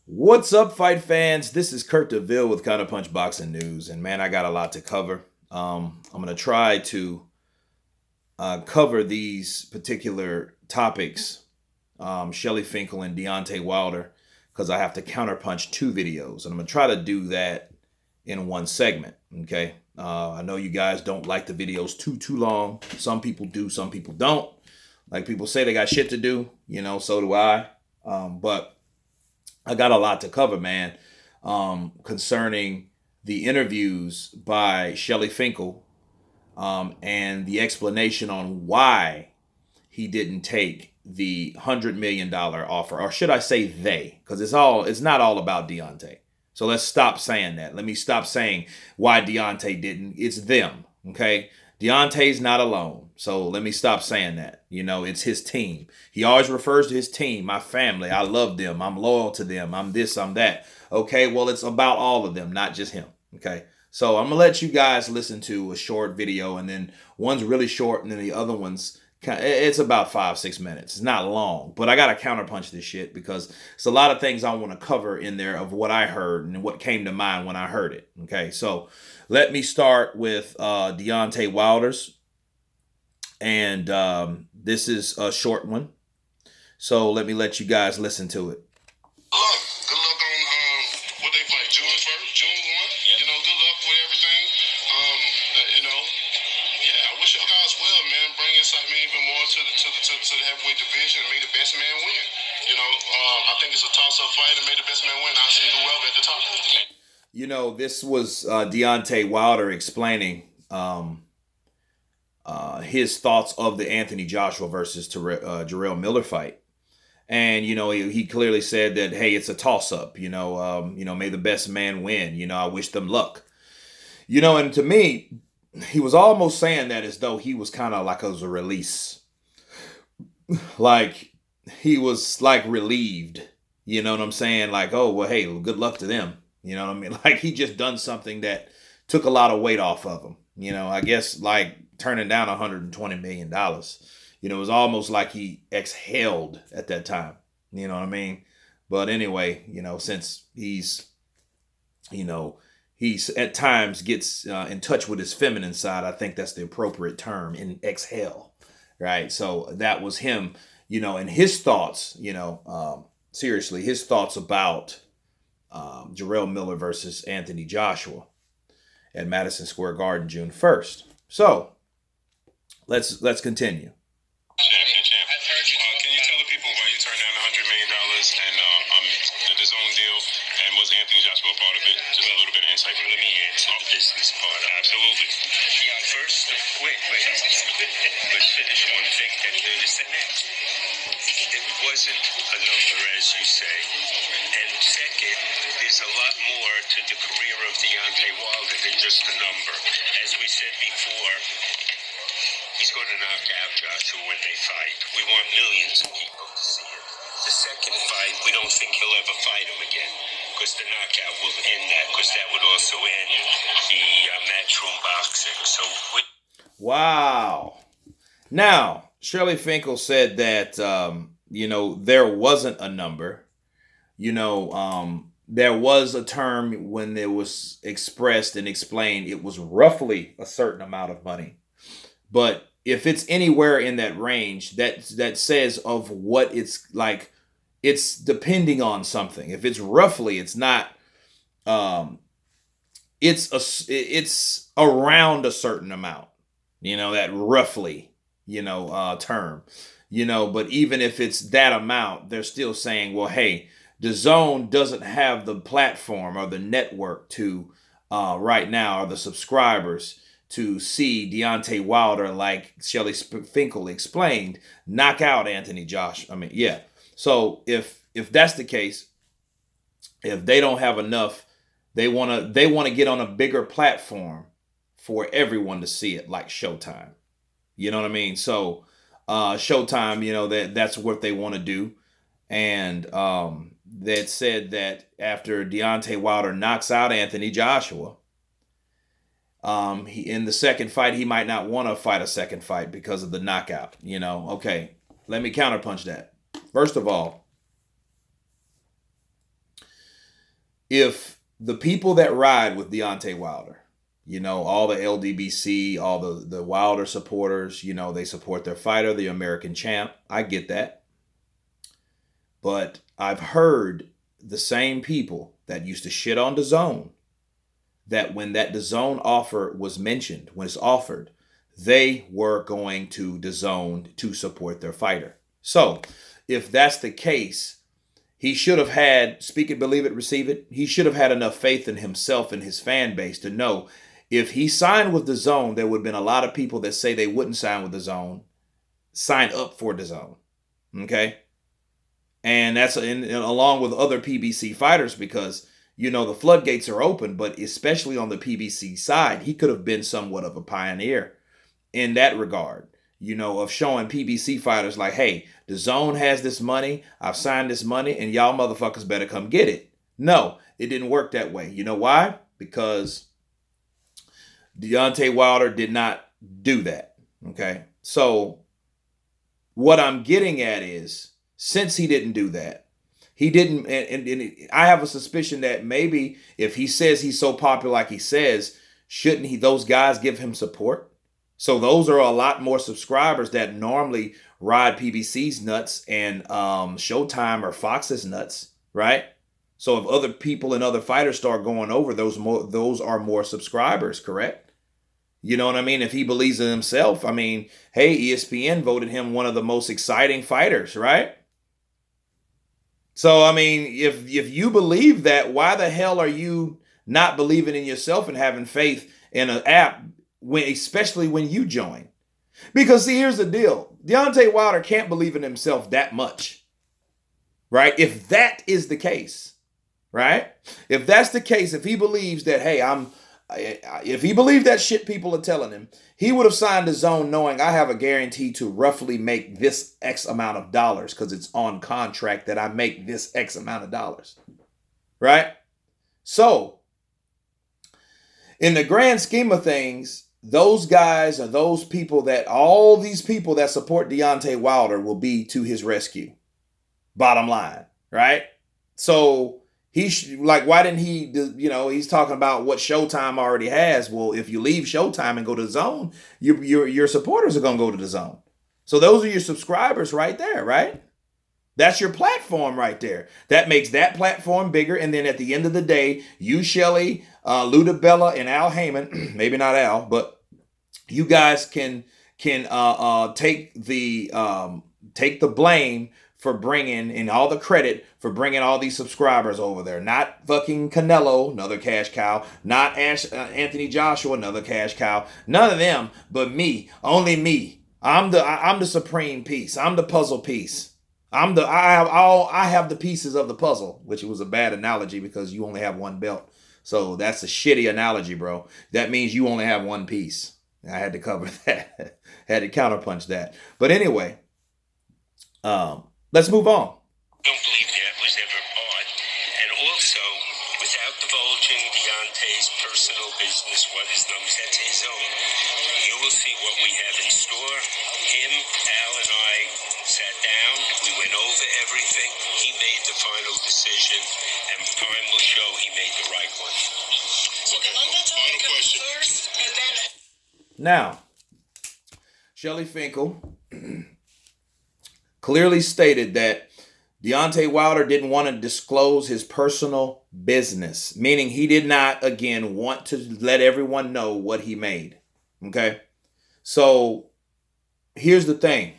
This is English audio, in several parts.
What's up, fight fans? This is Kurt DeVille with Counterpunch Boxing News, and man, I got a lot to cover. I'm gonna try to cover these particular topics, Shelly Finkel and Deontay Wilder, because I have to counterpunch two videos, and I'm gonna try to do that in one segment. Okay, I know you guys don't like the videos too long. Some people do, some people don't. Like people say they got shit to do, so do I. But I got a lot to cover, man, concerning the interviews by Shelly Finkel and the explanation on why he didn't take the $100 million offer, or should I say they? Because it's not all about Deontay. So let's stop saying that. Let me stop saying why Deontay didn't. It's them, okay? Deontay's not alone. So let me stop saying that. It's his team. He always refers to his team, my family. I love them. I'm loyal to them. I'm this, I'm that. Okay, well, it's about all of them, not just him. Okay, so I'm going to let you guys listen to a short video, and then one's really short, and then the other one's it's about 5-6 minutes. It's not long, but I got to counterpunch this shit because it's a lot of things I want to cover in there of what I heard and what came to mind when I heard it. Okay, so let me start with Deontay Wilder's. And this is a short one. So let me let you guys listen to it. Good luck on what they fight, June 1st, June 1. Good luck with everything. I wish y'all guys well, man. Bring excitement even more to the heavyweight division and make the best man win. I think it's a toss-up fight and make the best man win. I'll see whoever at the top. This was Deontay Wilder explaining his thoughts of the Anthony Joshua versus Jarrell Miller fight. And, he clearly said that, hey, it's a toss-up, may the best man win. I wish them luck. And to me, he was almost saying that as though he was kind of like as a release. Like, he was like relieved. You know what I'm saying? Like, oh, well, hey, good luck to them. You know what I mean? Like, he just done something that took a lot of weight off of him. I guess like turning down $120 million. It was almost like he exhaled at that time. You know what I mean? But anyway, since he's at times gets in touch with his feminine side, I think that's the appropriate term, in exhale, right? So that was him, and his thoughts, seriously, his thoughts about Jarrell Miller versus Anthony Joshua at Madison Square Garden, June 1st. So let's continue. Champ. Can you tell the people why you turned down $100 million and the Dazn deal, and was Anthony Joshua a part of it? Just a little bit of insight. Let me answer the business part. Absolutely. First, wait. Let's finish one thing, then do this the next. It wasn't a number, as you say. And second, there's a lot more to the career of Deontay Wilder than just a number. As we said before, he's going to knock out Joshua when they fight. We want millions of people to see it. The second fight, we don't think he'll ever fight him again, because the knockout will end that, because that would also end the matchroom boxing. So Wow. Now, Shirley Finkel said that, there wasn't a number. There was a term when it was expressed and explained, it was roughly a certain amount of money. But if it's anywhere in that range, that says of what it's like, it's depending on something. If it's roughly, it's not. It's around a certain amount. That roughly, term. But even if it's that amount, they're still saying, well, hey, Dazn doesn't have the platform or the network to right now, or the subscribers to see Deontay Wilder, like Shelly Finkel explained, knock out Anthony Josh. So if that's the case, if they don't have enough, they want to get on a bigger platform for everyone to see it, like Showtime. You know what I mean? So Showtime, that's what they want to do. And that said that after Deontay Wilder knocks out Anthony Joshua, in the second fight, he might not want to fight a second fight because of the knockout. Okay, let me counterpunch that. First of all, if the people that ride with Deontay Wilder, you know, all the LDBC, all the Wilder supporters, you know, they support their fighter, the American champ. I get that. But I've heard the same people that used to shit on DAZN, that when that DAZN offer was mentioned, when it's offered, they were going to DAZN to support their fighter. So if that's the case, he should have had, speak it, believe it, receive it. He should have had enough faith in himself and his fan base to know if he signed with DAZN, there would have been a lot of people that say they wouldn't sign with DAZN, sign up for DAZN. Okay? And that's along with other PBC fighters, because, you know, the floodgates are open, but especially on the PBC side, he could have been somewhat of a pioneer in that regard, you know, of showing PBC fighters like, hey, DAZN has this money, I've signed this money, and y'all motherfuckers better come get it. No, it didn't work that way. You know why? Because Deontay Wilder did not do that. Okay? So what I'm getting at is, since he didn't do that, he didn't, and I have a suspicion that maybe if he says he's so popular like he says, shouldn't he, those guys give him support? So those are a lot more subscribers that normally ride PBC's nuts and Showtime or Fox's nuts, right? So if other people and other fighters start going over, those are more subscribers, correct? You know what I mean? If he believes in himself, I mean, hey, ESPN voted him one of the most exciting fighters, right? So, I mean, if you believe that, why the hell are you not believing in yourself and having faith in an app, especially when you join? Because, see, here's the deal. Deontay Wilder can't believe in himself that much, right? If that is the case, right? If that's the case, if he believes that, hey, if he believed that shit people are telling him, he would have signed DAZN knowing I have a guarantee to roughly make this X amount of dollars because it's on contract that I make this X amount of dollars, right? So, in the grand scheme of things, those guys are those people that, all these people that support Deontay Wilder will be to his rescue. Bottom line, right? So, why didn't he, you know, he's talking about what Showtime already has. Well, if you leave Showtime and go to DAZN, your supporters are going to go to DAZN. So those are your subscribers right there, right? That's your platform right there. That makes that platform bigger. And then at the end of the day, you, Shelley, Luda Bella, and Al Heyman, maybe not Al, but you guys can take the blame for bringing, and all the credit for bringing all these subscribers over there. Not fucking Canelo, another cash cow. Not Anthony Joshua, another cash cow. None of them, but me. Only me. I'm the supreme piece. I'm the puzzle piece. I have the pieces of the puzzle, which was a bad analogy because you only have one belt. So that's a shitty analogy, bro. That means you only have one piece. I had to cover that. Had to counterpunch that. But anyway, let's move on. I don't believe that was ever bought. And also, without divulging Deontay's personal business, what his numbers, that's his own. You will see what we have in store. Him, Al, and I sat down. We went over everything. He made the final decision, and time will show he made the right one. So the underdog comes first, and then... Now, Shelly Finkel clearly stated that Deontay Wilder didn't want to disclose his personal business, meaning he did not, again, want to let everyone know what he made. Okay? So, here's the thing.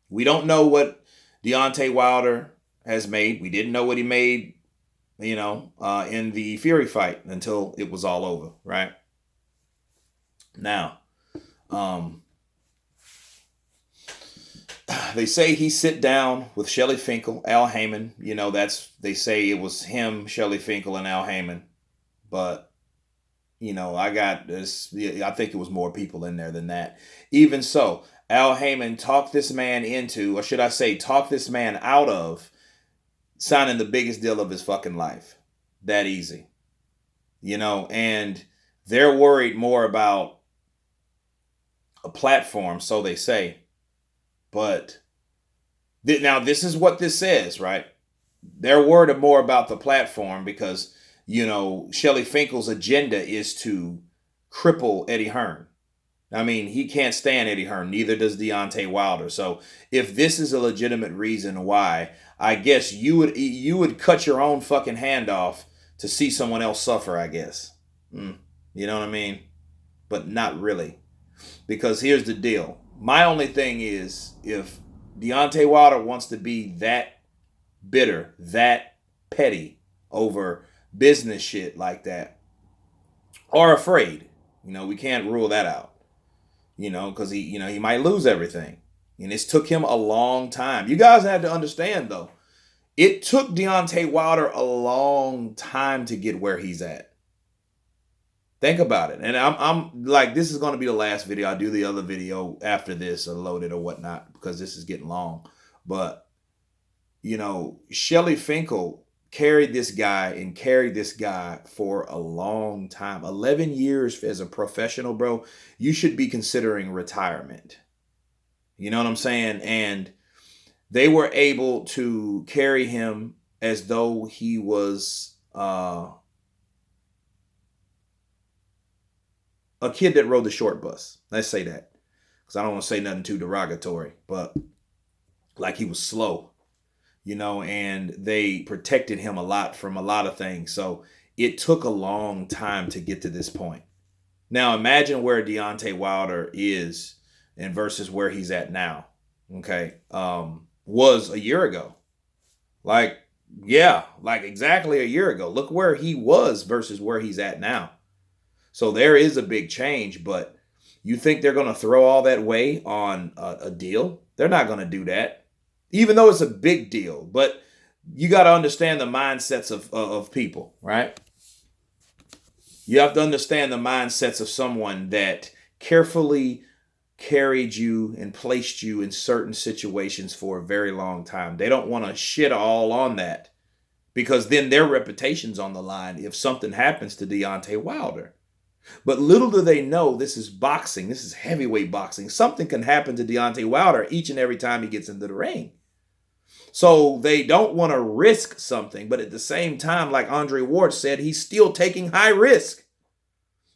We don't know what Deontay Wilder has made. We didn't know what he made, you know, in the Fury fight until it was all over, right? Now, they say he sit down with Shelly Finkel, Al Heyman. You know, they say it was him, Shelly Finkel, and Al Heyman. But, you know, I got this. I think it was more people in there than that. Even so, Al Heyman talked this man into, or should I say, talked this man out of signing the biggest deal of his fucking life. That easy. You know, and they're worried more about a platform, so they say. But now this is what this says, right? They're worried more about the platform because you know, Shelly Finkel's agenda is to cripple Eddie Hearn. I mean, he can't stand Eddie Hearn. Neither does Deontay Wilder. So if this is a legitimate reason why, I guess you would cut your own fucking hand off to see someone else suffer, I guess. You know what I mean? But not really. Because here's the deal. My only thing is, if Deontay Wilder wants to be that bitter, that petty over business shit like that, or afraid, you know, we can't rule that out. You know, because he might lose everything. And this took him a long time. You guys have to understand, though. It took Deontay Wilder a long time to get where he's at. Think about it. And I'm like, this is going to be the last video. I'll do the other video after this or load it or whatnot, because this is getting long. But, you know, Shelly Finkel carried this guy for a long time. 11 years as a professional, bro. You should be considering retirement. You know what I'm saying? And they were able to carry him as though he was a kid that rode the short bus. Let's say that, because I don't want to say nothing too derogatory, but like he was slow. You know, and they protected him a lot from a lot of things. So it took a long time to get to this point. Now, imagine where Deontay Wilder is and versus where he's at now. Okay. Was a year ago. Like, yeah, like exactly a year ago. Look where he was versus where he's at now. So there is a big change, but you think they're going to throw all that weight on a deal? They're not going to do that. Even though it's a big deal, but you got to understand the mindsets of people, right? You have to understand the mindsets of someone that carefully carried you and placed you in certain situations for a very long time. They don't want to shit all on that, because then their reputation's on the line if something happens to Deontay Wilder. But little do they know, this is boxing. This is heavyweight boxing. Something can happen to Deontay Wilder each and every time he gets into the ring. So they don't want to risk something, but at the same time, like Andre Ward said, he's still taking high risk.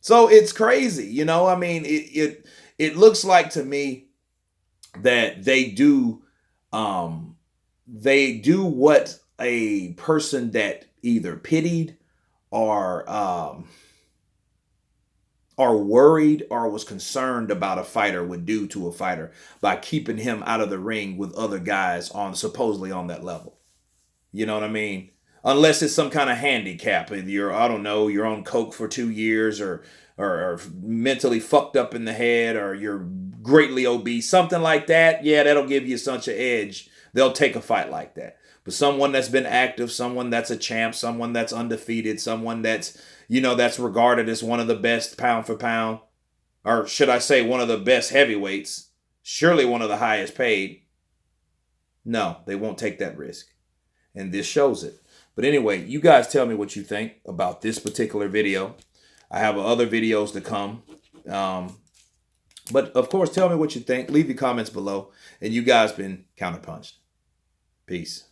So it's crazy, you know. I mean, it looks like to me that they do what a person that either pitied or worried or was concerned about a fighter would do to a fighter by keeping him out of the ring with other guys supposedly on that level. You know what I mean? Unless it's some kind of handicap. You're on coke for 2 years or mentally fucked up in the head, or you're greatly obese, something like that. Yeah, that'll give you such an edge. They'll take a fight like that. But someone that's been active, someone that's a champ, someone that's undefeated, someone that's, you know, that's regarded as one of the best pound for pound, or should I say one of the best heavyweights, surely one of the highest paid. No, they won't take that risk. And this shows it. But anyway, you guys tell me what you think about this particular video. I have other videos to come. But of course, tell me what you think. Leave your comments below. And you guys been counterpunched. Peace.